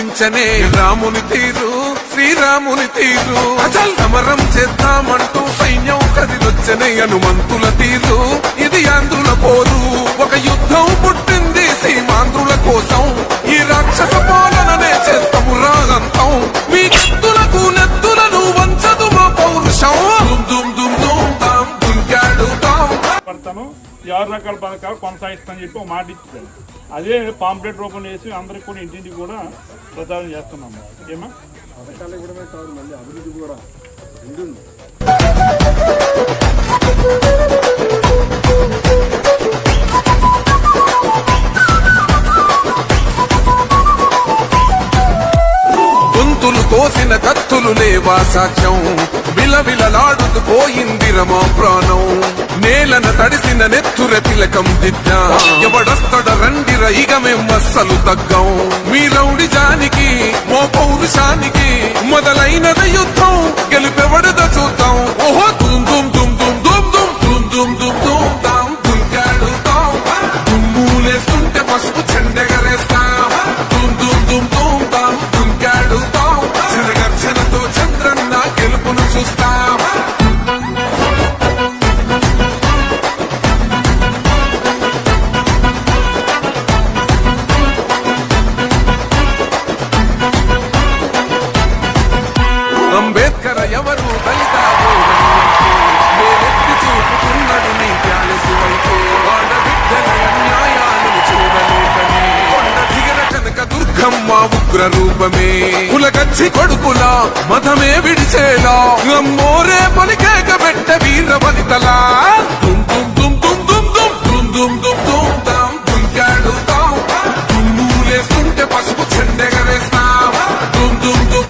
కనిపించనే రాముని తీరు శ్రీరాముని తీరు అచల్ సమరం చేద్దామంటూ సైన్యం కదిలొచ్చనే హనుమంతుల తీరు ఇది ఆంధ్రుల పోరు ఒక యుద్ధం పుట్టింది సీమాంధ్రుల కోసం ఈ రాక్షస పాలననే చేస్తాము రాగంతం మీ కత్తులకు నెత్తులను వంచదు మా పౌరుషం దుమ్ దుమ్ దుమ్ తాం దుంకాడు తాం పడతాను 6 రకాల పథకాలు కొనసాగిస్తానని చెప్పి ఒక మాట ఇచ్చారు. అదే పాంప్లెట్ రూపం వేసి అందరికి కూడా ఇంటింటికి కూడా ప్రచారం చేస్తున్నాం. ఏమా పథకాలు ఇవ్వడమే కాదు, మళ్ళీ అభివృద్ధి కూడా ఉంటుంది. గొంతులు కోసిన కత్తులు లేవా సాక్ష్యం విలవిలలాడుతూ పోయింది రమా ప్రాణం నేలన తడిసిన నెత్తుర తిలకం దిద్దా ఎవడొస్తడ రండిర ఇక మేమస్సలు తగ్గం మీ రౌడి జానికి మో పౌరుషానికి మొదలైనద యుద్ధం గెలుపెవడద చూద్దాం ఓహో దుమ్ దుమ్ దుమ్ దుమ్ దుమ్ దుమ్ దుమ్ దుమ్ దుమ్ దుమ్ తాం దుంకాడు తాం దుమ్ములేస్తుంటే పసుపు చెండెగరేస్తా దుమ్ దుమ్ దుమ్ దుమ్ తాం దుంకాడు తాం జనగర్జనతో చంద్రన్న గెలుపును చూస్తా అంబేద్కర్ ఎవరు దళిత వేలెత్తి చూపుతున్నాడు నీ జ్ఞానసువైతే వాళ్ళ బిడ్డల అన్యాయాలను చూడలేకనే కొండ దిగన కనక దుర్గమ్మ ఉగ్ర రూపమే కులగచ్చి కొడుకుల మతమే విడిచేలా అమ్మోరే పలికేక పెట్ట వీర వనితలా